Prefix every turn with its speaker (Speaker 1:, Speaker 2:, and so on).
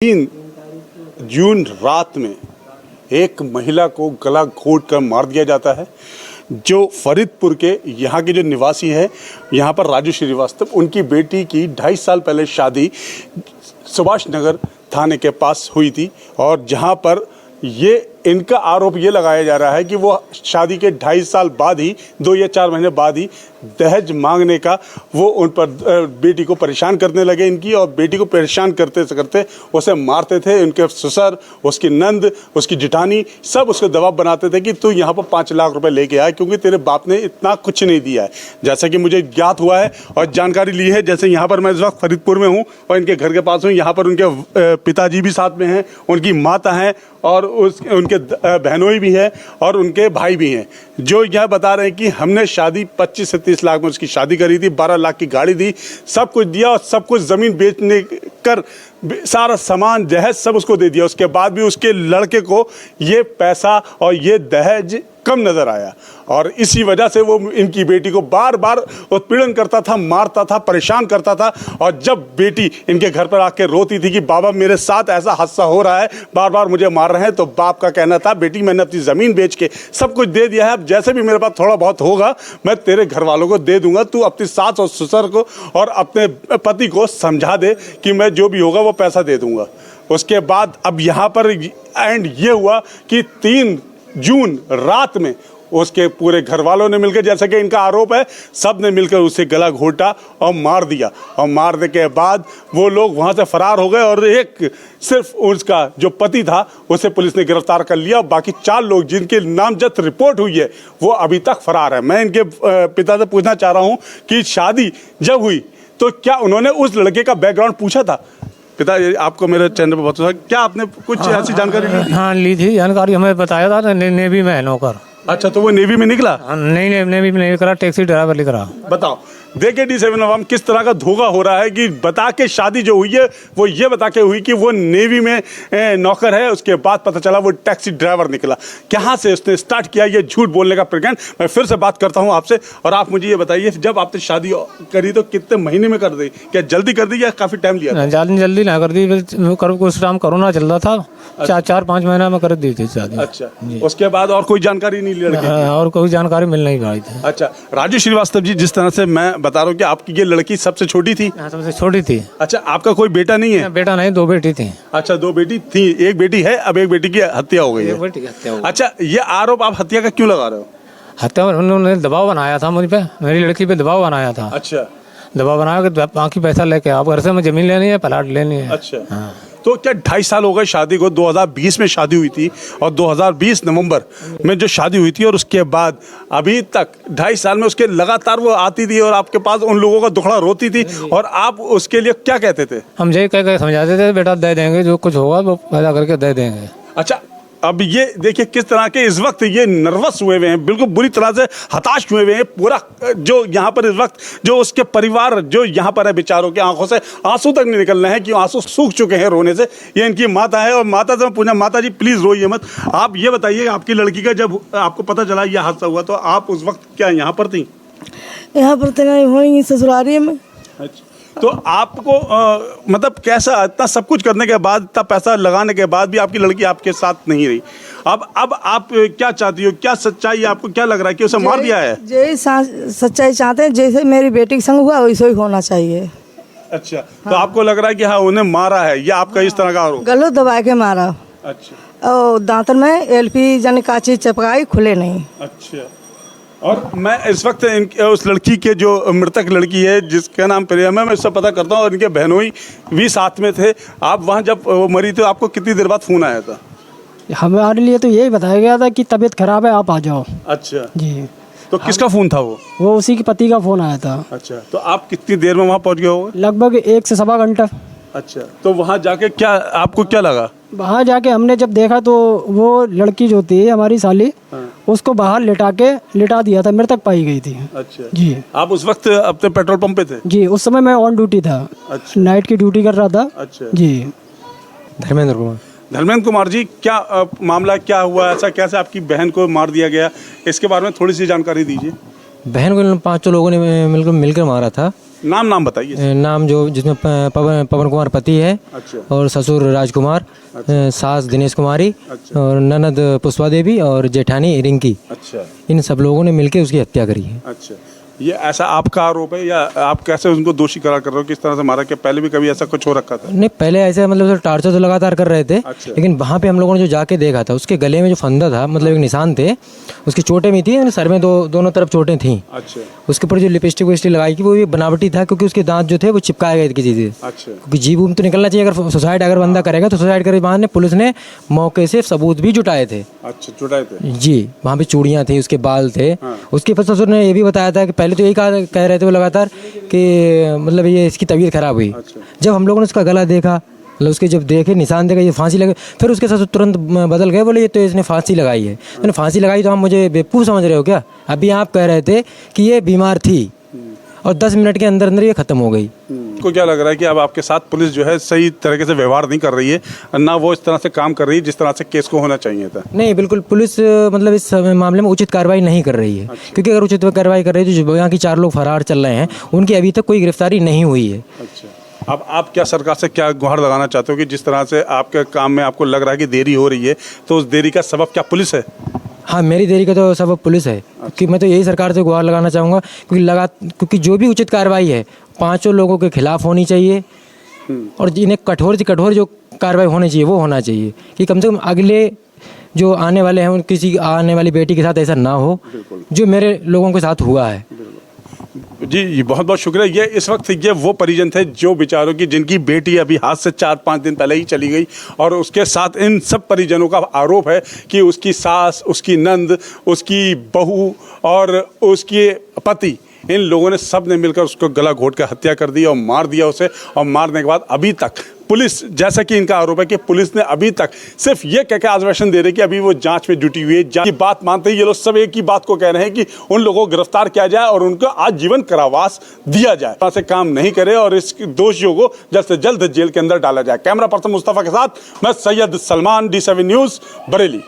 Speaker 1: 3 जून रात में एक महिला को गला घोंट कर मार दिया जाता है। जो फरीदपुर के यहाँ के जो निवासी है, यहाँ पर राजू श्रीवास्तव, उनकी बेटी की 2.5 साल पहले शादी सुभाष नगर थाने के पास हुई थी और जहाँ पर इनका आरोप ये लगाया जा रहा है कि वो शादी के 2.5 साल बाद ही 2 या 4 महीने बाद ही दहेज मांगने का वो उन पर बेटी को परेशान करने लगे इनकी, और बेटी को परेशान करते करते उसे मारते थे। उनके ससुर, उसकी नंद, उसकी जिठानी सब उसको दबाव बनाते थे कि तू यहाँ पर 5 लाख रुपए लेके आए क्योंकि तेरे बाप ने इतना कुछ नहीं दिया है। जैसा कि मुझे ज्ञात हुआ है और जानकारी ली है, जैसे यहाँ पर मैं इस वक्त फरीदपुर में हूँ और इनके घर के पास हूँ, यहाँ पर उनके पिताजी भी साथ में हैं, उनकी माता हैं और उनके बहनोई भी है और उनके भाई भी हैं, जो यह बता रहे हैं कि हमने शादी 25 से 30 लाख में उसकी शादी करी थी, 12 लाख की गाड़ी दी, सब कुछ दिया और सब कुछ ज़मीन बेचने कर सारा सामान दहेज सब उसको दे दिया। उसके बाद भी उसके लड़के को ये पैसा और ये दहेज कम नज़र आया और इसी वजह से वो इनकी बेटी को बार बार उत्पीड़न करता था, मारता था, परेशान करता था। और जब बेटी इनके घर पर आके रोती थी कि बाबा मेरे साथ ऐसा हादसा हो रहा है, बार बार मुझे मार रहे हैं, तो बाप का कहना था बेटी मैंने अपनी ज़मीन बेच के सब कुछ दे दिया है, अब जैसे भी मेरे पास थोड़ा बहुत होगा मैं तेरे घर वालों को दे दूंगा, तू अपनी सास और ससुर को और अपने पति को समझा दे कि मैं जो भी होगा वो पैसा दे दूंगा। उसके बाद अब यहाँ पर एंड ये हुआ कि 3 जून रात में उसके पूरे घर वालों ने मिलकर, जैसा कि इनका आरोप है, सब ने मिलकर उसे गला घोंटा और मार दिया और मारने के बाद वो लोग वहाँ से फरार हो गए और एक सिर्फ उसका जो पति था उसे पुलिस ने गिरफ्तार कर लिया। बाकी 4 लोग जिनके नामजद रिपोर्ट हुई है वो अभी तक फरार है। मैं इनके पिता से पूछना चाह रहा हूँ कि शादी जब हुई तो क्या उन्होंने उस लड़के का बैकग्राउंड पूछा था? पिता, आपको मेरे चैनल पर बहुत क्या आपने कुछ ऐसी जानकारी ली?
Speaker 2: हाँ, ली थी जानकारी, हमें बताया था नेवी में है नौकर।
Speaker 1: अच्छा, तो वो नेवी में निकला?
Speaker 2: नहीं, नेवी में नहीं करा, टैक्सी ड्राइवर लिख रहा।
Speaker 1: बताओ, देखिए D7 अवाम किस तरह का धोखा हो रहा है कि बता के शादी जो हुई है वो ये बता के हुई कि वो नेवी में नौकर है, उसके बाद पता चला वो टैक्सी ड्राइवर निकला। कहाँ से उसने स्टार्ट किया ये झूठ बोलने का प्रकरण? मैं फिर से बात करता हूँ आपसे और आप मुझे ये बताइए, जब आपने शादी करी तो कितने महीने में कर दी? क्या जल्दी कर दी या काफ़ी टाइम लिया?
Speaker 2: जल्दी ना कर दी, कुछ टाइम कोरोना चल रहा था। 4-5 महीना में कर दी थी शादी।
Speaker 1: अच्छा, उसके बाद और कोई जानकारी नहीं ली?
Speaker 2: और कोई जानकारी मिल नहीं पाई थी।
Speaker 1: अच्छा, राजू श्रीवास्तव जी, जिस तरह से मैं बता रहा हूँ कि आपकी ये लड़की सबसे छोटी थी?
Speaker 2: हाँ, सबसे छोटी थी।
Speaker 1: अच्छा, आपका कोई बेटा नहीं है?
Speaker 2: बेटा नहीं, 2 बेटी थी।
Speaker 1: अच्छा, 2 बेटी थी, एक बेटी है, अब एक बेटी की हत्या हो गई है। अच्छा, ये आरोप आप हत्या का क्यों लगा रहे हो?
Speaker 2: हत्या उन्होंने दबाव बनाया था मुझ पे, मेरी लड़की पे दबाव बनाया था।
Speaker 1: अच्छा,
Speaker 2: दबाव बना के बाकी पैसा लेके आप घर से मैं जमीन लेनी है, प्लाट लेनी है।
Speaker 1: अच्छा, हाँ। तो क्या 2.5 साल हो गए शादी को? 2020 में शादी हुई थी और 2020 नवंबर में जो शादी हुई थी और उसके बाद अभी तक 2.5 साल में उसके लगातार वो आती थी और आपके पास उन लोगों का दुखड़ा रोती थी और आप उसके लिए क्या कहते थे? हम
Speaker 2: यही कह के समझाते थे, बेटा दे देंगे, जो कुछ होगा वो पैदा करके दे देंगे।
Speaker 1: अच्छा, अब ये देखिए किस तरह के इस वक्त ये नर्वस हुए हुए हैं, बिल्कुल बुरी तरह से हताश हुए हुए हैं। पूरा जो यहाँ पर इस वक्त जो उसके परिवार जो यहाँ पर है, बेचारों की आंखों से आंसू तक नहीं निकल रहे हैं कि आंसू सूख चुके हैं रोने से। ये इनकी माता है और माता से मैं पूछा, माता जी प्लीज़ रोइए मत। आप ये बताइए, आपकी लड़की का जब आपको पता चला यह हादसा हुआ तो आप उस वक्त क्या यहाँ पर थी?
Speaker 3: यहाँ पर तो नहीं हुई, ससुरारी में।
Speaker 1: अच्छा, तो आपको मतलब कैसा, इतना सब कुछ करने के बाद, इतना पैसा लगाने के बाद भी आपकी लड़की आपके साथ नहीं रही? अब आप क्या चाहती हो? क्या सच्चाई, आपको क्या लग रहा है कि उसे मार दिया है?
Speaker 3: जैसे सच्चाई चाहते हैं, जैसे मेरी बेटी के संग हुआ वैसे ही होना चाहिए।
Speaker 1: अच्छा, तो आपको लग रहा है कि हाँ उन्हें मारा है या आपका इस तरह का आरोप?
Speaker 3: गलों दबा के मारा।
Speaker 1: अच्छा,
Speaker 3: और दांतन में LP जाने का चीज चपकाई, खुले नहीं।
Speaker 1: अच्छा, और मैं इस वक्त उस लड़की के जो मृतक लड़की है जिसका नाम प्रियम है, मैं उससे पता करता हूँ और इनके बहनोई भी साथ में थे। आप वहाँ जब वो मरी तो आपको कितनी देर बाद फ़ोन आया था?
Speaker 4: हमारे लिए तो यही बताया गया था कि तबीयत खराब है, आप आ जाओ।
Speaker 1: अच्छा
Speaker 4: जी,
Speaker 1: तो किसका फ़ोन था वो?
Speaker 4: उसी के पति का फ़ोन आया था।
Speaker 1: अच्छा, तो आप कितनी देर में वहाँ पहुँच गए हो?
Speaker 4: लगभग 1 से सवा घंटा।
Speaker 1: अच्छा, तो वहाँ जाके क्या आपको क्या लगा?
Speaker 4: वहाँ जाके हमने जब देखा तो वो लड़की जो थी हमारी साली, उसको बाहर लिटा दिया था, मृतक पाई गई थी।
Speaker 1: अच्छा
Speaker 4: जी,
Speaker 1: आप उस वक्त अपने पेट्रोल पंप पे थे?
Speaker 4: जी, उस समय मैं ऑन ड्यूटी था।
Speaker 1: अच्छा,
Speaker 4: नाइट की ड्यूटी कर रहा था।
Speaker 1: अच्छा
Speaker 4: जी।
Speaker 1: धर्मेंद्र कुमार जी, क्या मामला क्या हुआ, ऐसा कैसे आपकी बहन को मार दिया गया, इसके बारे में थोड़ी सी जानकारी दीजिए।
Speaker 5: बहन को 5 लोगों ने मिलकर मारा था।
Speaker 1: नाम बताइए।
Speaker 2: नाम जो जिसमें पवन कुमार पति है,
Speaker 1: अच्छा।
Speaker 2: और ससुर राजकुमार, सास दिनेश कुमारी, और ननद पुष्पा देवी और जेठानी रिंकी।
Speaker 1: अच्छा।
Speaker 2: इन सब लोगों ने मिलकर उसकी हत्या करी है।
Speaker 1: अच्छा, ये ऐसा आपका आरोप है या आप कैसे उनको दोषी करार कर रहे हो? किस तरह से मारा? क्या पहले भी कभी ऐसा कुछ हो रखा था?
Speaker 2: नहीं, पहले ऐसे मतलब टार्चर तो लगातार कर रहे थे।
Speaker 1: अच्छा।
Speaker 2: लेकिन वहाँ पे हम लोगों ने जो जाके देखा था, उसके गले में जो फंदा था, मतलब एक निशान थे, उसकी चोटें भी थी, सर में दोनों तरफ चोटें थी।
Speaker 1: अच्छा।
Speaker 2: उसके ऊपर जो लिपस्टिक विस्टिक लगाई थी वो भी बनावटी था, क्योंकि उसके दांत जो थे वो चिपकाए गए थे किसी से।
Speaker 1: अच्छा।
Speaker 2: क्योंकि जीभ तो निकलना चाहिए, अगर सुसाइड अगर बंदा करेगा तो सुसाइड करे। वहाँ ने पुलिस ने मौके से सबूत भी जुटाए थे।
Speaker 1: अच्छा, जुटाए थे
Speaker 2: जी, वहाँ पे चूड़ियाँ थी, उसके बाल थे। उसके बाद ससुर ने ये भी बताया था कि पहले तो यही कह रहे थे वो लगातार कि मतलब ये इसकी तबीयत खराब हुई। जब हम लोगों ने उसका गला देखा, मतलब उसके जब देखे निशान देखा ये फांसी लगे, फिर उसके ससुर तुरंत बदल गए, बोले ये तो इसने फांसी लगाई है। मैंने फांसी लगाई तो हम मुझे बेवकूफ़ समझ रहे हो क्या? अभी आप कह रहे थे कि ये बीमार थी और 10 मिनट के अंदर अंदर ये ख़त्म हो गई।
Speaker 1: को क्या लग रहा है कि अब आपके साथ पुलिस जो है सही तरीके से व्यवहार नहीं कर रही है, ना वो इस तरह से काम कर रही है जिस तरह से केस को होना चाहिए था?
Speaker 2: नहीं, बिल्कुल पुलिस मतलब इस मामले में उचित कार्रवाई नहीं कर रही है। क्योंकि अगर उचित कार्रवाई कर रही है तो जो यहाँ की 4 लोग फरार चल रहे हैं उनकी अभी तक कोई गिरफ्तारी नहीं हुई है।
Speaker 1: अच्छा, अब आप क्या सरकार से क्या गुहार लगाना चाहते हो कि जिस तरह से आपके काम में आपको लग रहा है कि देरी हो रही है, तो उस देरी का सबब क्या पुलिस है?
Speaker 2: हाँ, मेरी देरी का तो सबब पुलिस है। कि मैं तो यही सरकार से गुहार लगाना चाहूँगा क्योंकि जो भी उचित कार्रवाई है 5 लोगों के खिलाफ होनी चाहिए, और इन्हें कठोर से कठोर जो कार्रवाई होनी चाहिए वो होना चाहिए, कि कम से कम अगले जो आने वाले हैं किसी आने वाली बेटी के साथ ऐसा ना हो जो मेरे लोगों के साथ हुआ है।
Speaker 1: जी, बहुत बहुत शुक्रिया। ये इस वक्त ये वो परिजन थे जो बेचारों की जिनकी बेटी अभी हाथ से 4-5 दिन पहले ही चली गई, और उसके साथ इन सब परिजनों का आरोप है कि उसकी सास, उसकी नंद, उसकी बहू और उसके पति, इन लोगों ने सब ने मिलकर उसको गला घोट कर हत्या कर दी और मार दिया उसे। और मारने के बाद अभी तक पुलिस, जैसा कि इनका आरोप है कि पुलिस ने अभी तक सिर्फ ये कह के आश्वासन दे रही कि अभी वो जांच में जुटी हुई है। जांच की बात मानते ही ये लोग सब एक ही बात को कह रहे हैं कि उन लोगों को गिरफ्तार किया जाए और उनको आजीवन कारावास दिया जाए। ऐसे काम नहीं करे और इस दोषियों को जल्द से जल्द जेल के अंदर डाला जाए। कैमरा पर्सन मुस्तफा के साथ मैं सैयद सलमान, D7 न्यूज़, बरेली।